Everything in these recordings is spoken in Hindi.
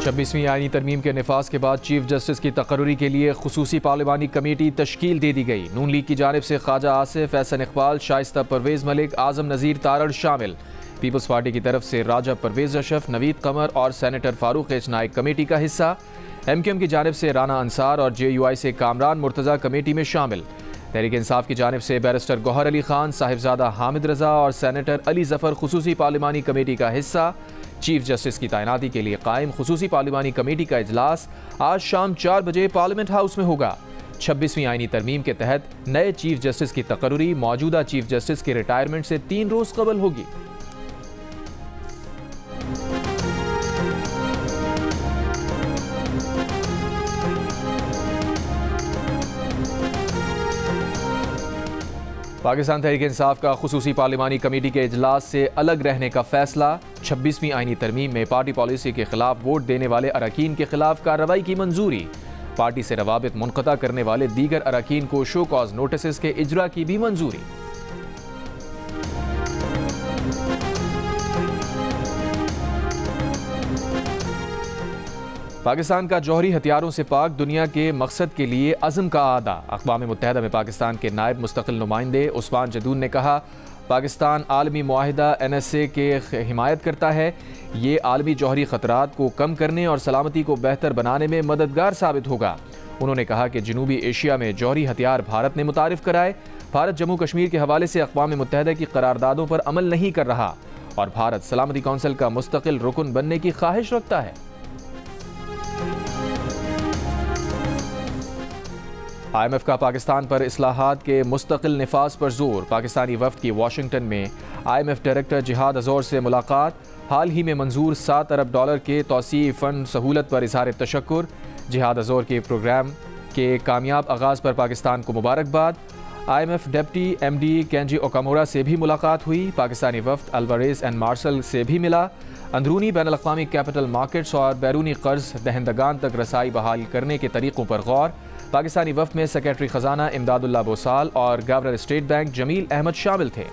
छब्बीसवीं आईनी तरमीम के निफाज के बाद चीफ जस्टिस की तकर्री के लिए खुसूसी पार्लिमानी कमेटी तश्कील दे दी गई। नून लीग की जानिब से ख्वाजा आसिफ, एहसन इकबाल, शाइस्ता परवेज मलिक, आजम नज़ीर तारड़ शामिल। पीपल्स पार्टी की तरफ से राजा परवेज अशरफ, नवीद कमर और senator Farooq H Naik committee का हिस्सा। MQM की जानिब से राना अंसार और JUI से कामरान मुर्तज़ा कमेटी में शामिल। तहरीक इंसाफ की जानिब से बैरिस्टर गौहर अली खान, साहिबजादा हामिद रजा और सेनेटर अली जफर खुसूसी पार्लिमानी कमेटी का हिस्सा। चीफ जस्टिस की तैनाती के लिए कायम खुसूसी पार्लिमानी कमेटी का इजलास आज शाम 4 बजे पार्लियामेंट हाउस में होगा। 26वीं आईनी तरमीम के तहत नए चीफ जस्टिस की तकर्री मौजूदा चीफ जस्टिस के रिटायरमेंट से 3 रोज कबल होगी। पाकिस्तान तहरीक इंसाफ का खुसूसी पार्लिमानी कमेटी के इजलास से अलग रहने का फैसला। 26वीं आईनी तरमीम में पार्टी पॉलिसी के खिलाफ वोट देने वाले अरकान के खिलाफ कार्रवाई की मंजूरी। पार्टी से रवाबित मुनक़ता करने वाले दीगर अरकान को शो कॉज नोटिस के इजरा की भी मंजूरी। पाकिस्तान का जौहरी हथियारों से पाक दुनिया के मकसद के लिए अज़म का आदा। अक़वाम मुत्तहिदा में पाकिस्तान के नायब मुस्तक़िल नुमाइंदे उस्मान जदून ने कहा, पाकिस्तान आलमी मुआहिदा NSA के हिमायत करता है। ये आलमी जौहरी ख़तरात को कम करने और सलामती को बेहतर बनाने में मददगार साबित होगा। उन्होंने कहा कि जनूबी एशिया में जौहरी हथियार भारत ने मुतारिफ कराए। भारत जम्मू कश्मीर के हवाले से अक़वाम मुत्तहिदा की करारदादों पर अमल नहीं कर रहा और भारत सलामती कौंसिल का मुस्तक़िल रुकन बनने की ख्वाहिश रखता है। IMF का पाकिस्तान पर इस्लाहात के मुस्तकिल निफाज पर जोर। पाकिस्तानी वफ्द की वाशिंगटन में IMF डायरेक्टर जिहाद अज़ौर से मुलाकात। हाल ही में मंजूर $7 अरब के तौसीई फ़ंड सहूलत पर इज़हार तशक्कुर। जिहाद अज़ौर के प्रोग्राम के कामयाब आगाज़ पर पाकिस्तान को मुबारकबाद। IMF डिप्टी MD केंजी ओकामोरा से भी मुलाकात हुई। पाकिस्तानी वफ्द अल्वारेज एंड मार्शल से भी मिला। अंदरूनी बैनुल-अक़वामी कैपिटल मार्केट्स और बैरूनी कर्ज दहंदगान तक रसाई बहाल करने के तरीक़ों पर गौर। पाकिस्तानी वफ्द में सेक्रेटरी ख़जाना इमदादुल्लाह बोसाल और governor state bank Jameel Ahmed शामिल थे।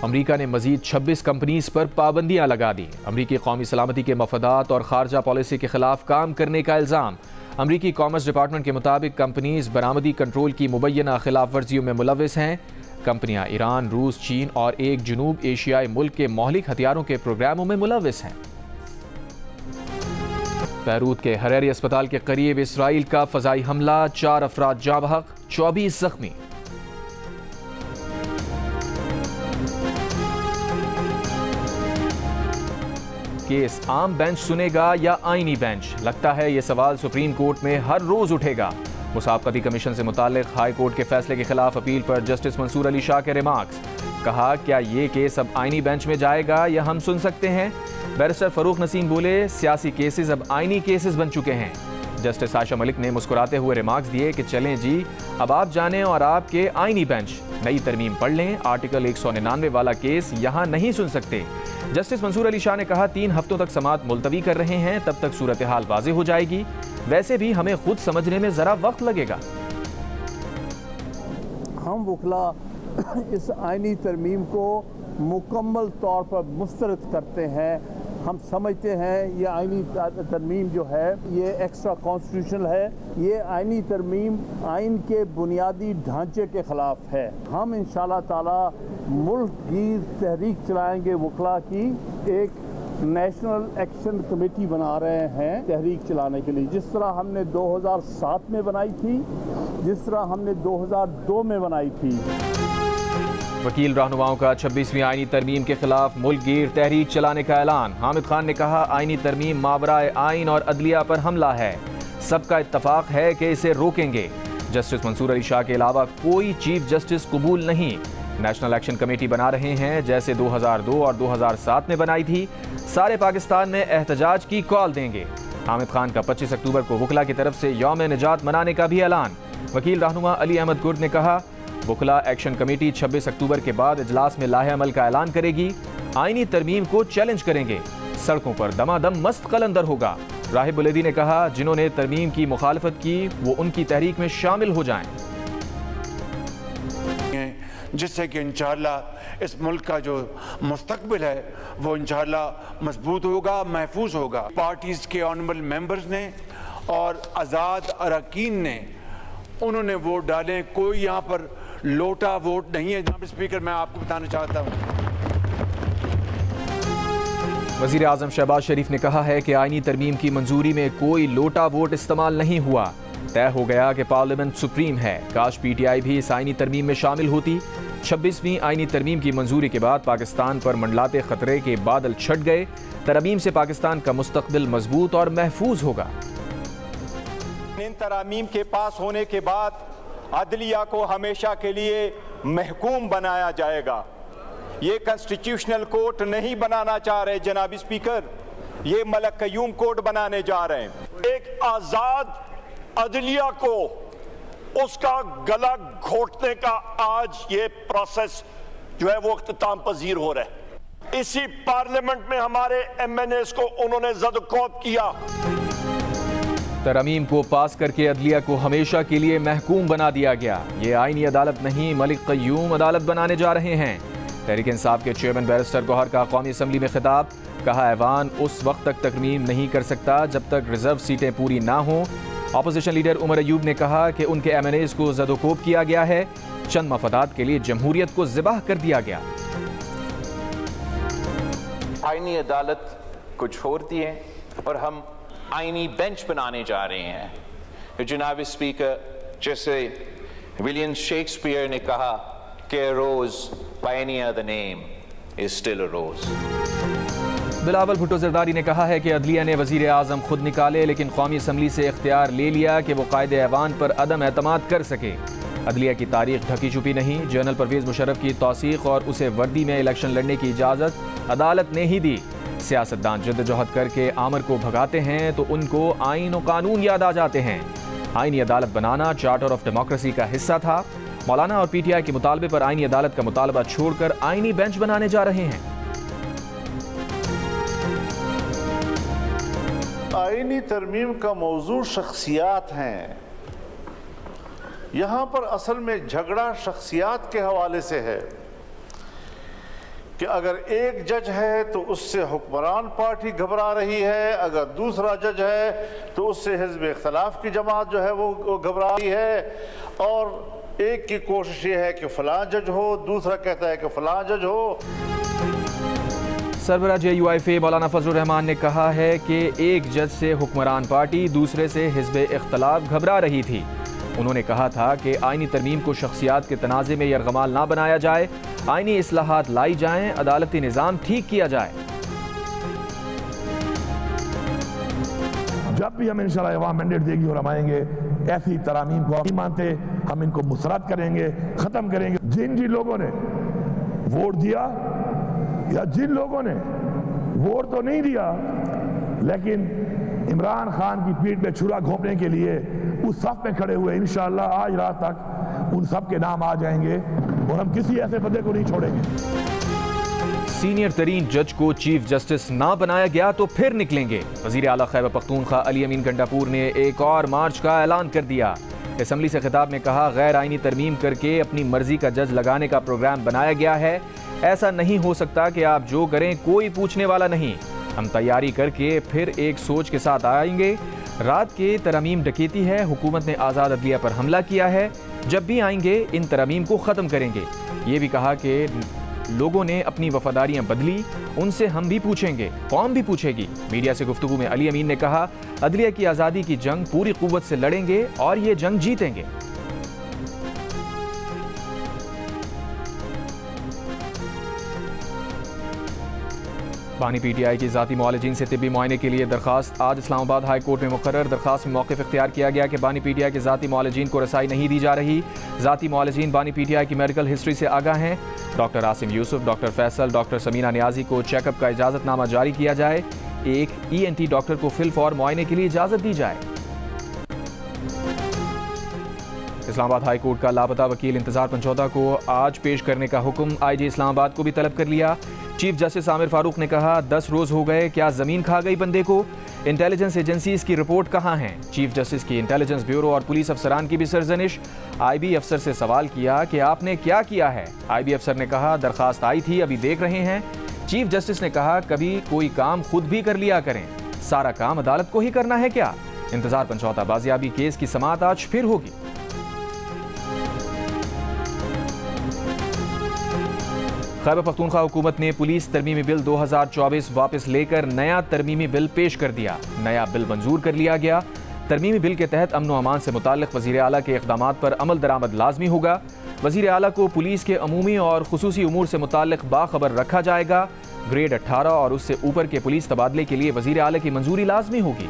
अमरीका ने मजीद 26 कंपनीज पर पाबंदियां लगा दी। अमरीकी कौमी सलामती के मफादात और खारजा पॉलिसी के खिलाफ काम करने का इल्ज़ाम। अमरीकी कॉमर्स डिपार्टमेंट के मुताबिक कंपनीज बरामदी कंट्रोल की मुबैना खिलाफ वर्जियों में मुलविस हैं। कंपनियां ईरान, रूस, चीन और एक जनूब एशियाई मुल्क के मौलिक हथियारों के प्रोग्रामों में मुलविस हैं। बैरूत के हरेरी अस्पताल के करीब इसराइल का फ़ज़ाई हमला, 4 अफराद जाँ बहक, 24 जख्मी। केस आम बेंच सुनेगा या आईनी बेंच? लगता है ये सवाल सुप्रीम कोर्ट में हर रोज उठेगा। मुसाबकती कमीशन से मुताल्लिक हाई कोर्ट के फैसले के खिलाफ अपील पर जस्टिस मंसूर अली शाह के रिमार्क्स। कहा, क्या ये केस अब आईनी बेंच में जाएगा या हम सुन सकते हैं? बैरिस्टर फरूक नसीम बोले, सियासी केसेस अब आईनी केसेस बन चुके हैं। जस्टिस आयशा मलिक ने मुस्कुराते हुए रिमार्क्स दिए कि चलें जी, अब आप जानें और आपके आईनी बेंच नई तरमीम पढ़ लें। आर्टिकल 199 वाला केस यहाँ नहीं सुन सकते। जस्टिस मंसूर अली शाह ने कहा, 3 हफ्तों तक समाअत मुलतवी कर रहे हैं, तब तक सूरत हाल वाज़ेह हो जाएगी। वैसे भी हमें खुद समझने में ज़रा वक्त लगेगा। हम वकला इस आईनी तरमीम को मुकम्मल तौर पर मुस्तरद करते हैं। हम समझते हैं ये आईनी तरमीम जो है ये एक्स्ट्रा कॉन्स्टिट्यूशनल है। ये आईनी तरमीम आइन के बुनियादी ढांचे के ख़िलाफ़ है। हम इंशाअल्लाह ताला मुल्क की तहरीक चलाएंगे वकला की। एक नेशनल एक्शन कमेटी बना रहे हैं तहरीक चलाने के लिए, जिस तरह हमने 2007 में बनाई थी, जिस तरह हमने 2002 में बनाई थी। वकील रहनुमाओं का 26वीं आईनी तरमीम के खिलाफ मुल्क गिर तहरीक चलाने का ऐलान। हामिद खान ने कहा, आईनी तरमीम मावराए आइन और अदलिया पर हमला है। सबका इत्तफाक है कि इसे रोकेंगे। जस्टिस मंसूर अली शाह के अलावा कोई चीफ जस्टिस कबूल नहीं। नेशनल एक्शन कमेटी बना रहे हैं जैसे 2002 और 2007 में बनाई थी। सारे पाकिस्तान में एहतजाज की कॉल देंगे। हामिद खान का 25 अक्टूबर को वकला की तरफ से यौम निजात मनाने का भी ऐलान। वकील रहनुमा अली अहमद गुर्द ने कहा, वकला एक्शन कमेटी 26 अक्टूबर के बाद इजलास में लाहे अमल का ऐलान करेगी। आईनी तरमीम को चैलेंज करेंगे। सड़कों पर दमादम मस्त कलंदर होगा राहिब बुलेदी ने कहा, जिन्होंने तरमीम की मुखालफत की वो उनकी तहरीक में शामिल हो जाएं, जिससे कि इंशाअल्लाह इस मुल्क का जो मुस्तकबिल है वो इंशाअल्लाह मजबूत होगा, महफूज होगा। पार्टीज़ के ऑनरेबल मेंबर्स ने और आज़ाद अरकान ने उन्होंने वोट डाले। कोई यहाँ पर लोटा वोट नहीं है। जनाब स्पीकर, मैं आपको बताना चाहता हूँ, वज़ीर आज़म शहबाज शरीफ ने कहा है कि आईनी तरमीम की मंजूरी में कोई लोटा वोट इस्तेमाल नहीं हुआ। तय हो गया कि पार्लियामेंट सुप्रीम है। काश PTI भी इस आईनी तरमीम में शामिल होती। 26वीं आईनी तरमीम की मंजूरी के बाद पाकिस्तान पर मंडलाते खतरे के बादल छट गए। तरमीम से पाकिस्तान का मुस्तकबिल मजबूत और महफूज होगा। इन तरामीम के पास होने के बाद अदलिया को हमेशा के लिए महकूम बनाया जाएगा। ये कॉन्स्टिट्यूशनल कोर्ट नहीं बनाना चाह रहे जनाब स्पीकर, ये मलक कयूम कोर्ट बनाने जा रहे हैं। एक आजाद अदलिया को उसका गला घोटने का आज ये प्रोसेस जो है वो इख्तिताम पजीर हो रहा है। इसी पार्लियामेंट में हमारे MNAs को उन्होंने ज़द-ओ-कौब किया। तरमीम को पास करके अदलिया को हमेशा के लिए महकूम बना दिया गया। ये आईनी अदालत नहीं, मलिक कयूम अदालत बनाने जा रहे हैं। तहरीक इंसाफ के चेयरमैन बैरिस्टर गौहर का कौमी असम्बली में खिताब। कहा, ऐवान उस वक्त तक तरमीम नहीं कर सकता जब तक रिजर्व सीटें पूरी ना हों। अपोजिशन लीडर उमर अयूब ने कहा कि उनके MNAs को ज़द-ओ-कोब किया गया है। चंद मफादात के लिए जमहूरियत को ज़िबाह कर दिया गया। आईनी अदालत को छोड़ती है और हम आईनी बेंच बनाने जा रहे हैं। जनाब स्पीकर, जैसे विलियम शेक्सपियर ने कहा कि a rose by any other name is still a rose। Bilawal Bhutto Zardari ने कहा है कि अदलिया ने वज़ीर आज़म खुद निकाले, लेकिन कौमी असम्बली से इख्तियार ले लिया कि वो कायदे ऐवान पर अदम एतमाद कर सके। अदलिया की तारीख ढकी छुपी नहीं। जनरल परवेज़ मुशर्रफ की तौसीक़ और उसे वर्दी में इलेक्शन लड़ने की इजाज़त अदालत ने ही दी। सियासतदान जद्दोजहद करके आमर को भगाते हैं तो उनको आइन और कानून याद आ जाते हैं। आईनी अदालत बनाना चार्टर ऑफ डेमोक्रेसी का हिस्सा था। मौलाना और PTI के मुतालबे पर आईनी अदालत का मुतालबा छोड़कर आईनी बेंच बनाने जा रहे हैं। आईनी तरमीम का मौजू शख्सियात हैं। यहाँ पर असल में झगड़ा शख्सियात के हवाले से है कि अगर एक जज है तो उससे हुक्मरान पार्टी घबरा रही है, अगर दूसरा जज है तो उससे हिज़्ब इख्तिलाफ की जमात जो है वो घबरा रही है। और एक की कोशिश ये है कि फलां जज हो, दूसरा कहता है कि फलां जज हो। सरबराह JUIFA मौलाना फजलुर रहमान ने कहा है कि एक जज से हुक्मरान पार्टी, दूसरे से हिज़्ब इख्तिलाफ घबरा रही थी। उन्होंने कहा था कि आईनी तरमीम को शख्सियात के तनाज़े में यरगमाल ना बनाया जाए, आईनी इस्लाहात लाई जाएं, अदालती निज़ाम ठीक किया जाए। जब भी हम इंशाल्लाह अवाम मैंडेट देगी और हम आएंगे, ऐसी तरामीम को नहीं मानते, हम इनको मुसरत करेंगे, ख़त्म करेंगे। जिन जिन लोगों ने वोट दिया या जिन लोगों ने वोट तो नहीं दिया लेकिन इमरान खान की पीठ पे छुरा घोंपने के लिए उस सफ में खड़े हुए, इंशाअल्लाह आज रात तक उन सब के नाम आ जाएंगे और हम किसी ऐसे बंदे को नहीं छोड़ेंगे। सीनियर तरीन जज को चीफ जस्टिस ना बनाया गया तो फिर निकलेंगे। वज़ीर आला खैबर पख्तूनख्वा अली अमीन गंडापुर ने एक और मार्च का ऐलान कर दिया। असम्बली से खिताब में कहा, गैर आईनी तरमीम करके अपनी मर्जी का जज लगाने का प्रोग्राम बनाया गया है। ऐसा नहीं हो सकता कि आप जो करें कोई पूछने वाला नहीं। हम तैयारी करके फिर एक सोच के साथ आएंगे। रात के तरमीम डकैती है, हुकूमत ने आज़ाद अदलिया पर हमला किया है। जब भी आएंगे इन तरमीम को ख़त्म करेंगे। ये भी कहा कि लोगों ने अपनी वफादारियां बदली, उनसे हम भी पूछेंगे, कौम भी पूछेगी। मीडिया से गुफ्तगू में अली अमीन ने कहा, अदलिया की आज़ादी की जंग पूरी कुव्वत से लड़ेंगे और ये जंग जीतेंगे। बानी PTI की ज़ाती मुआलिजीन से तिब्बी मुआयने के लिए दरखास्त। आज इस्लामाबाद हाई कोर्ट में मुकर्रर। दरखास्त में मौक़िफ़ इख्तियार किया गया कि बानी PTI के ज़ाती मुआलिजीन को रसाई नहीं दी जा रही। ज़ाती मुआलिजीन बानी PTI की मेडिकल हिस्ट्री से आगाह हैं। Doctor Asim Yusuf, doctor Faisal, doctor Samina Niazi को चेकअप का इजाज़तनामा जारी किया जाए। एक ENT डॉक्टर को फिलफौर मुआयने के लिए इजाज़त दी जाए। इस्लामाबाद हाई कोर्ट का लापता वकील इंतजार पंचौदा को आज पेश करने का हुक्म IG इस्लामाबाद को भी तलब कर लिया। चीफ जस्टिस आमिर फारूक ने कहा, 10 रोज़ हो गए, क्या ज़मीन खा गई बंदे को। इंटेलिजेंस एजेंसीज की रिपोर्ट कहाँ है? चीफ जस्टिस की इंटेलिजेंस ब्यूरो और पुलिस अफसरान की भी सरजनिश। आईबी अफसर से सवाल किया कि आपने क्या किया है? आईबी अफसर ने कहा दरखास्त आई थी, अभी देख रहे हैं। चीफ जस्टिस ने कहा कभी कोई काम खुद भी कर लिया करें, सारा काम अदालत को ही करना है क्या? इंतजार पंचौता बाजियाबी केस की समाअत आज फिर होगी। खैबर पख्तूनख्वा हुकूमत ने पुलिस तरमीमी बिल 2024 वापस लेकर नया तरमीमी बिल पेश कर दिया। नया बिल मंजूर कर लिया गया। तरमीमी बिल के तहत अमन व अमान से मुताल्लिक़ वज़ीर आला के इक़दामात पर अमल दरामद लाजमी होगा। वज़ीर आला को पुलिस के अमूमी और खुसूसी उमूर से मुताल्लिक़ बाखबर रखा जाएगा। ग्रेड 18 और उससे ऊपर के पुलिस तबादले के लिए वज़ीर आला की मंजूरी लाजमी होगी।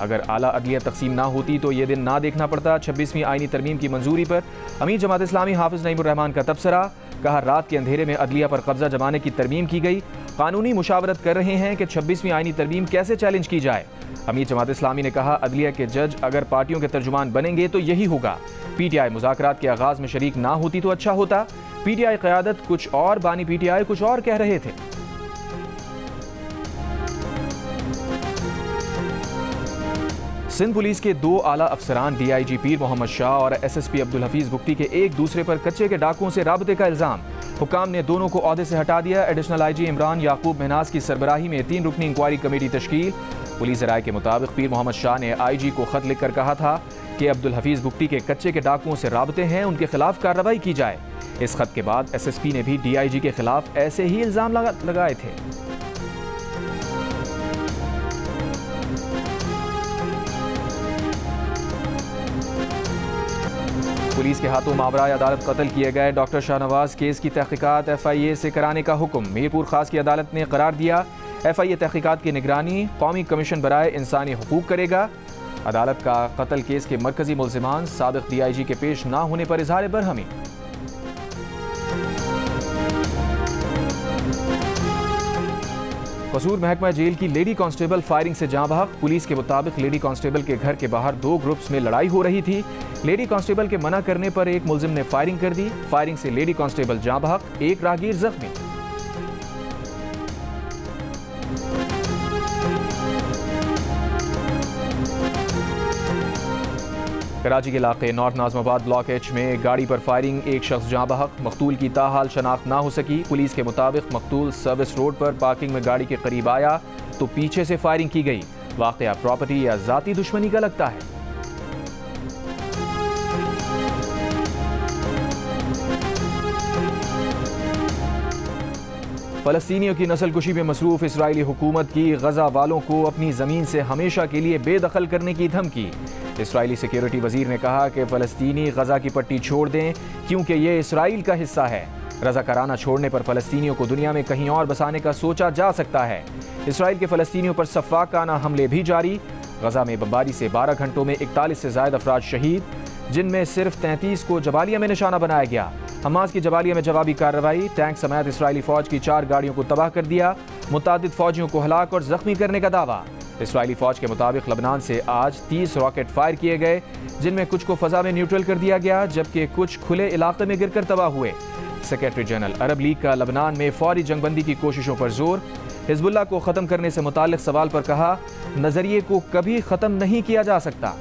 अगर आला अदलिया तकसीम ना होती तो ये दिन ना देखना पड़ता। 26वीं आईनी तरमीम की मंजूरी पर अमीर जमात इस्लामी हाफिज नईमुर रहमान का तबसरा। कहा रात के अंधेरे में अदलिया पर कब्जा जमाने की तरमीम की गई। कानूनी मुशावरत कर रहे हैं कि 26वीं आईनी तरमीम कैसे चैलेंज की जाए। अमीर जमात इस्लामी ने कहा अदलिया के जज अगर पार्टियों के तर्जुमान बनेंगे तो यही होगा। PTI मुज़ाकरात के आगाज में शरीक ना होती तो अच्छा होता। PTI क़यादत कुछ और, बानी PTI कुछ और कह रहे थे। सिंध पुलिस के 2 आला अफसरान DIG पीर मोहम्मद शाह और SSP अब्दुल हफीज बुख्ती के एक दूसरे पर कच्चे के डाकुओं से राबते का इल्जाम। हुकाम ने दोनों को ओहदे से हटा दिया। एडिशनल IG इमरान याकूब महनाज की सरबराही में 3 रुकनी इंक्वायरी कमेटी तश्कील। पुलिस राय के मुताबिक पीर मोहम्मद शाह ने IG को खत लिखकर कहा था कि अब्दुल हफीज बुख्ती के कच्चे के डाकुओं से राबते हैं, उनके खिलाफ कार्रवाई की जाए। इस खत के बाद SSP ने भी DIG के खिलाफ ऐसे ही इल्जाम लगाए थे। पुलिस के हाथों मावराए अदालत कत्ल किए गए डॉक्टर शाहनवाज केस की तहकीकात FIA से कराने का हुक्म मीरपुर खास की अदालत ने करार दिया। FIA तहकीकात की निगरानी कौमी कमीशन बराए इंसानी हुकूक करेगा। अदालत का कत्ल केस के मरकजी मुल्जिमान साबिक DIG के पेश ना होने पर इजहार बरहमी। कसूर महकमा जेल की लेडी कांस्टेबल फायरिंग से जाँ बहक। पुलिस के मुताबिक लेडी कांस्टेबल के घर के बाहर 2 ग्रुप्स में लड़ाई हो रही थी। लेडी कांस्टेबल के मना करने पर एक मुल्जिम ने फायरिंग कर दी। फायरिंग से लेडी कांस्टेबल जाँ बहक, एक राहगीर जख्मी। कराची के इलाके नॉर्थ नाज़माबाद ब्लॉक H में गाड़ी पर फायरिंग, एक शख्स जाँ बहक। मकतूल की ताहाल शनाख्त ना हो सकी। पुलिस के मुताबिक मकतूल सर्विस रोड पर पार्किंग में गाड़ी के करीब आया तो पीछे से फायरिंग की गई। वाक़या प्रॉपर्टी या जाती दुश्मनी का लगता है। फ़लस्तीनियों की नस्लकुशी में मसरूफ़ इसराइली हुकूमत की गज़ा वालों को अपनी ज़मीन से हमेशा के लिए बेदखल करने की धमकी। इसराइली सिक्योरिटी वज़ीर ने कहा कि फ़लस्तीनी गज़ा की पट्टी छोड़ दें क्योंकि ये इसराइल का हिस्सा है। रज़ाकाराना छोड़ने पर फ़लस्तीनियों को दुनिया में कहीं और बसाने का सोचा जा सकता है। इसराइल के फ़लस्तीनियों पर सफ़ाकाना हमले भी जारी। गज़ा में बमबारी से 12 घंटों में 41 से ज़ायद अफराद शहीद, जिनमें सिर्फ 33 को जबालिया में निशाना बनाया गया। हमास की जबालिया में जवाबी कार्रवाई, टैंक समेत इसराइली फ़ौज की 4 गाड़ियों को तबाह कर दिया। मुतादिद फ़ौजियों को हलाक और ज़ख्मी करने का दावा। इसराइली फ़ौज के मुताबिक लबनान से आज 30 रॉकेट फायर किए गए, जिनमें कुछ को फ़ज़ा में न्यूट्रल कर दिया गया जबकि कुछ खुले इलाके में गिरकर तबाह हुए। सेक्रेटरी जनरल अरब लीग का लबनान में फौरी जंगबंदी की कोशिशों पर जोर। हिज़्बुल्लाह को ख़त्म करने से मुताल्लिक़ सवाल पर कहा नज़रिए को कभी ख़त्म नहीं किया जा सकता।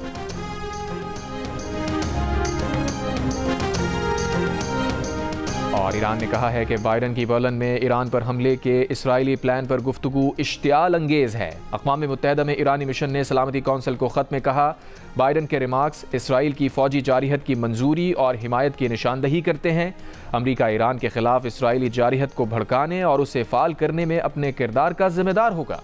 और ईरान ने कहा है कि बाइडन की बर्लिन में ईरान पर हमले के इसराइली प्लान पर गुफ्तगू इश्तियाल अंगेज़ है। अक़वाम मुत्तहिदा में ईरानी मिशन ने सलामती कौंसिल को ख़त में कहा बाइडन के रिमार्क्स इसराइल की फ़ौजी जारिहत की मंजूरी और हिमायत की निशानदही करते हैं। अमरीका ईरान के ख़िलाफ़ इसराइली जारिहत को भड़काने और उसे फ़ाल करने में अपने किरदार का ज़िम्मेदार होगा।